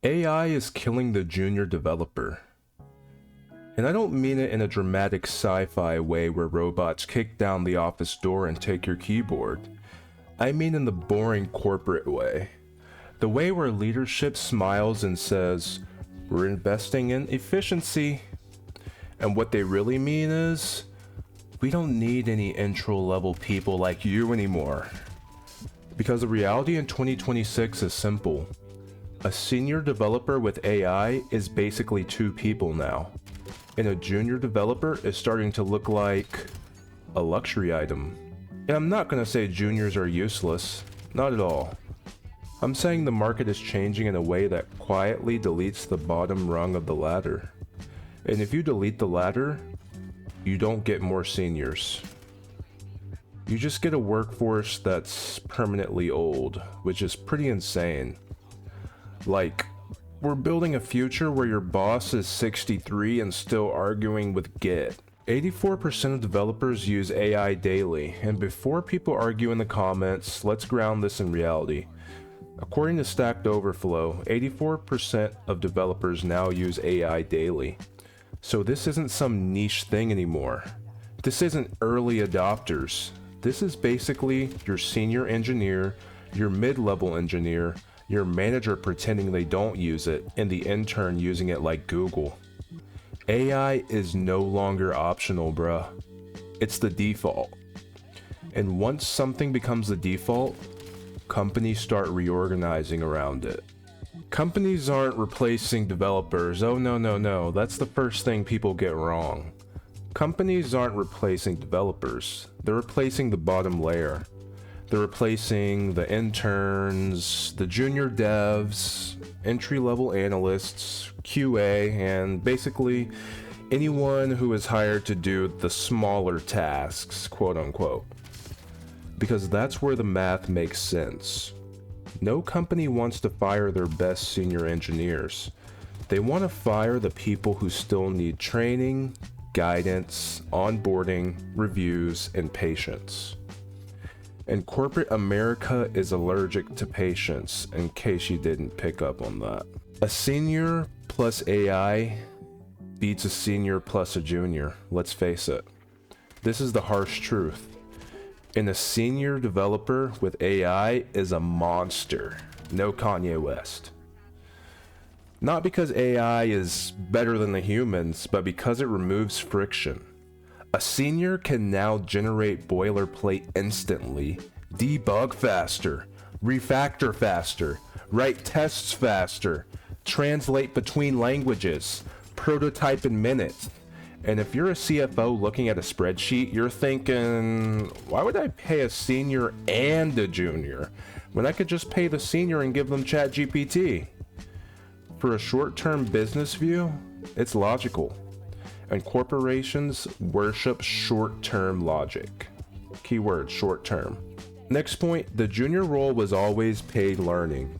AI is killing the junior developer. And I don't mean it in a dramatic sci-fi way where robots kick down the office door and take your keyboard. I mean in the boring corporate way. The way where leadership smiles and says, "We're investing in efficiency." And what they really mean is, "We don't need any intro-level people like you anymore." Because the reality in 2026 is simple. A senior developer with AI is basically two people now. And a junior developer is starting to look like a luxury item. And I'm not going to say juniors are useless. Not at all. I'm saying the market is changing in a way that quietly deletes the bottom rung of the ladder. And if you delete the ladder, you don't get more seniors. You just get a workforce that's permanently old, which is pretty insane. Like, we're building a future where your boss is 63 and still arguing with Git. 84% of developers use AI daily, and before people argue in the comments, let's ground this in reality. According to Stacked Overflow, 84% of developers now use AI daily. So this isn't some niche thing anymore. This isn't early adopters. This is basically your senior engineer, your mid-level engineer, your manager pretending they don't use it, and the intern using it like Google. AI is no longer optional, bruh. It's the default. And once something becomes the default, companies start reorganizing around it. Companies aren't replacing developers. Oh no, that's the first thing people get wrong. Companies aren't replacing developers. They're replacing the bottom layer. They're replacing the interns, the junior devs, entry-level analysts, QA, and basically anyone who is hired to do the smaller tasks, quote unquote. Because that's where the math makes sense. No company wants to fire their best senior engineers. They want to fire the people who still need training, guidance, onboarding, reviews, and patience. And corporate America is allergic to patience, in case you didn't pick up on that. A senior plus AI beats a senior plus a junior, let's face it. This is the harsh truth. And a senior developer with AI is a monster. No Kanye West. Not because AI is better than the humans, but because it removes friction. A senior can now generate boilerplate instantly, debug faster, refactor faster, write tests faster, translate between languages, prototype in minutes. And if you're a CFO looking at a spreadsheet, you're thinking, why would I pay a senior and a junior when I could just pay the senior and give them ChatGPT? For a short-term business view, it's logical. And corporations worship short-term logic. Keyword, short-term. Next point, the junior role was always paid learning.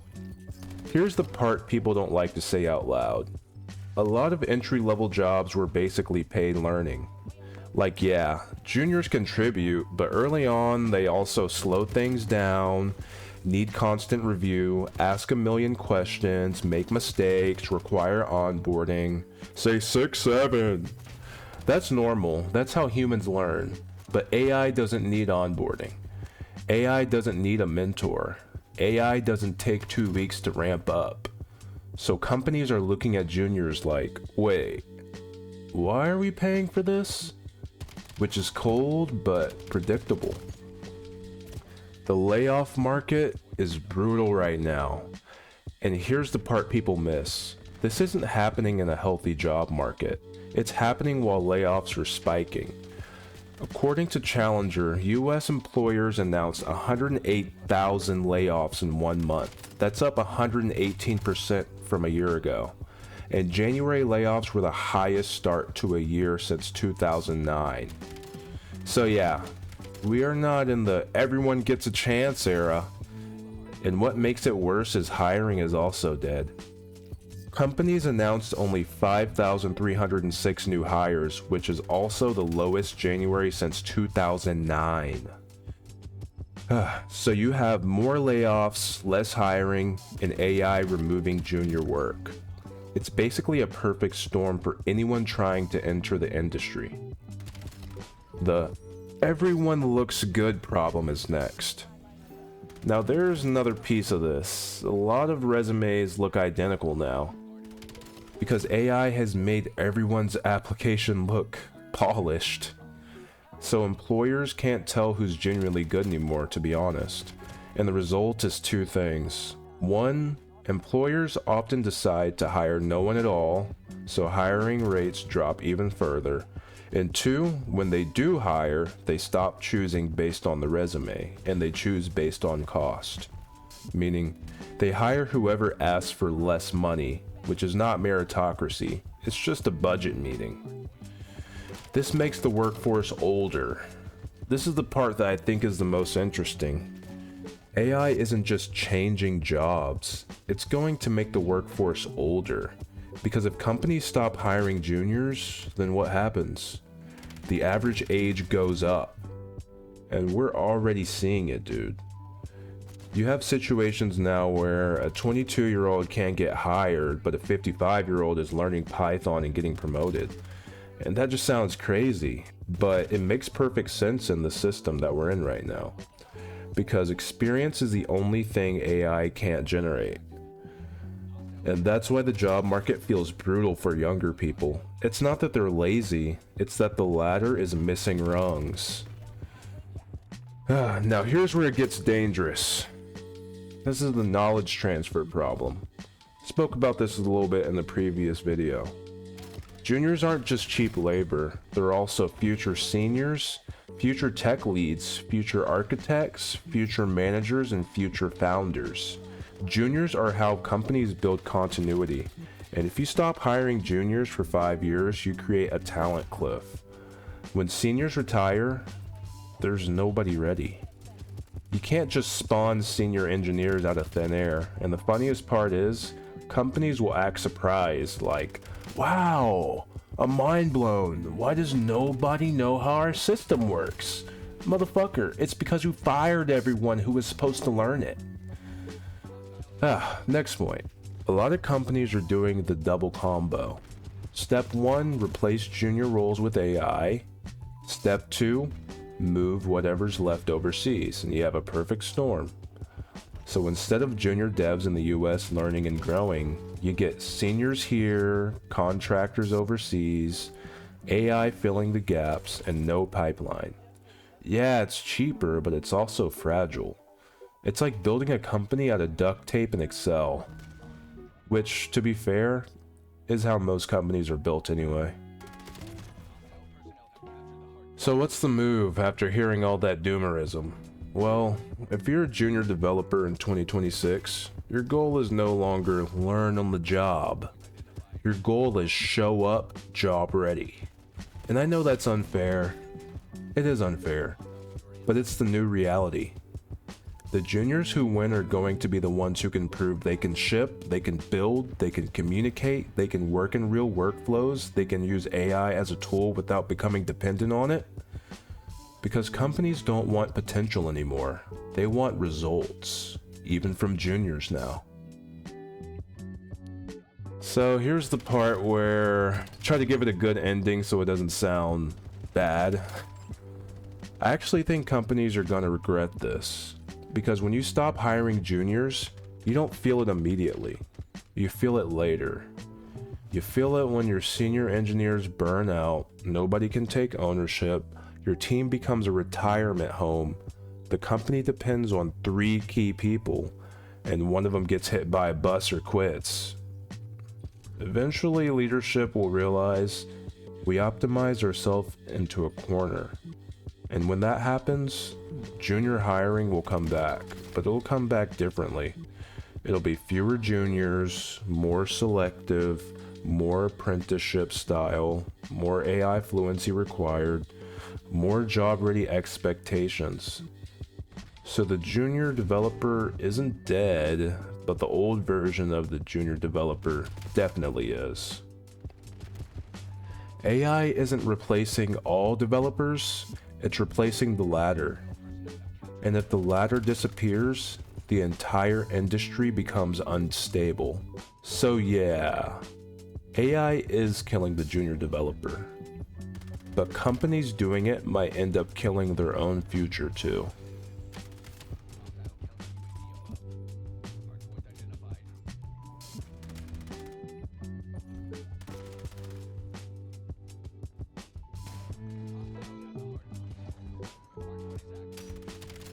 Here's the part people don't like to say out loud. A lot of entry-level jobs were basically paid learning. Like, yeah, juniors contribute, but early on they also slow things down, need constant review, ask a million questions, make mistakes, require onboarding. Say 6, 7. That's normal. That's how humans learn. But AI doesn't need onboarding. AI doesn't need a mentor. AI doesn't take 2 weeks to ramp up. So companies are looking at juniors like, wait, why are we paying for this? Which is cold but predictable. The layoff market is brutal right now. And here's the part people miss. This isn't happening in a healthy job market. It's happening while layoffs are spiking. According to Challenger, US employers announced 108,000 layoffs in 1 month. That's up 118% from a year ago. And January layoffs were the highest start to a year since 2009. So yeah, we are not in the everyone gets a chance era. And what makes it worse is hiring is also dead. Companies announced only 5,306 new hires, which is also the lowest January since 2009. So you have more layoffs, less hiring, and AI removing junior work. It's basically a perfect storm for anyone trying to enter the industry. The everyone looks good problem is next. Now there's another piece of this. A lot of resumes look identical now, because AI has made everyone's application look polished. So employers can't tell who's genuinely good anymore, to be honest. And the result is two things. One, employers often decide to hire no one at all, so hiring rates drop even further. And two, when they do hire, they stop choosing based on the resume, and they choose based on cost. Meaning, they hire whoever asks for less money, which is not meritocracy, it's just a budget meeting. This makes the workforce older. This is the part that I think is the most interesting. AI isn't just changing jobs, it's going to make the workforce older. Because if companies stop hiring juniors, then what happens? The average age goes up. And we're already seeing it, dude. You have situations now where a 22-year-old can't get hired, but a 55-year-old is learning Python and getting promoted. And that just sounds crazy, but it makes perfect sense in the system that we're in right now. Because experience is the only thing AI can't generate. And that's why the job market feels brutal for younger people. It's not that they're lazy, it's that the ladder is missing rungs. Now here's where it gets dangerous. This is the knowledge transfer problem. Spoke about this a little bit in the previous video. Juniors aren't just cheap labor, they're also future seniors, future tech leads, future architects, future managers, and future founders. Juniors are how companies build continuity, and if you stop hiring juniors for 5 years, you create a talent cliff. When seniors retire, there's nobody ready. You can't just spawn senior engineers out of thin air, and the funniest part is, companies will act surprised, like, wow, I'm mind blown. Why does nobody know how our system works? Motherfucker, it's because you fired everyone who was supposed to learn it. Next point. A lot of companies are doing the double combo. Step 1, replace junior roles with AI. Step 2, move whatever's left overseas, and you have a perfect storm. So instead of junior devs in the US learning and growing, you get seniors here, contractors overseas, AI filling the gaps, and no pipeline. Yeah, it's cheaper, but it's also fragile. It's like building a company out of duct tape and Excel. Which, to be fair, is how most companies are built anyway. So what's the move after hearing all that doomerism? Well, if you're a junior developer in 2026, your goal is no longer learn on the job. Your goal is show up, job ready. And I know that's unfair. It is unfair. But it's the new reality. The juniors who win are going to be the ones who can prove they can ship, they can build, they can communicate, they can work in real workflows, they can use AI as a tool without becoming dependent on it. Because companies don't want potential anymore. They want results, even from juniors now. So here's the part where try to give it a good ending so it doesn't sound bad. I actually think companies are going to regret this. Because when you stop hiring juniors, you don't feel it immediately. You feel it later. You feel it when your senior engineers burn out, nobody can take ownership, your team becomes a retirement home, the company depends on 3 key people, and one of them gets hit by a bus or quits. Eventually, leadership will realize we optimize ourselves into a corner. And when that happens, junior hiring will come back, but it'll come back differently. It'll be fewer juniors, more selective, more apprenticeship style, more AI fluency required, more job-ready expectations. So the junior developer isn't dead, but the old version of the junior developer definitely is. AI isn't replacing all developers, it's replacing the ladder. And if the latter disappears, the entire industry becomes unstable. So yeah, AI is killing the junior developer. But companies doing it might end up killing their own future too.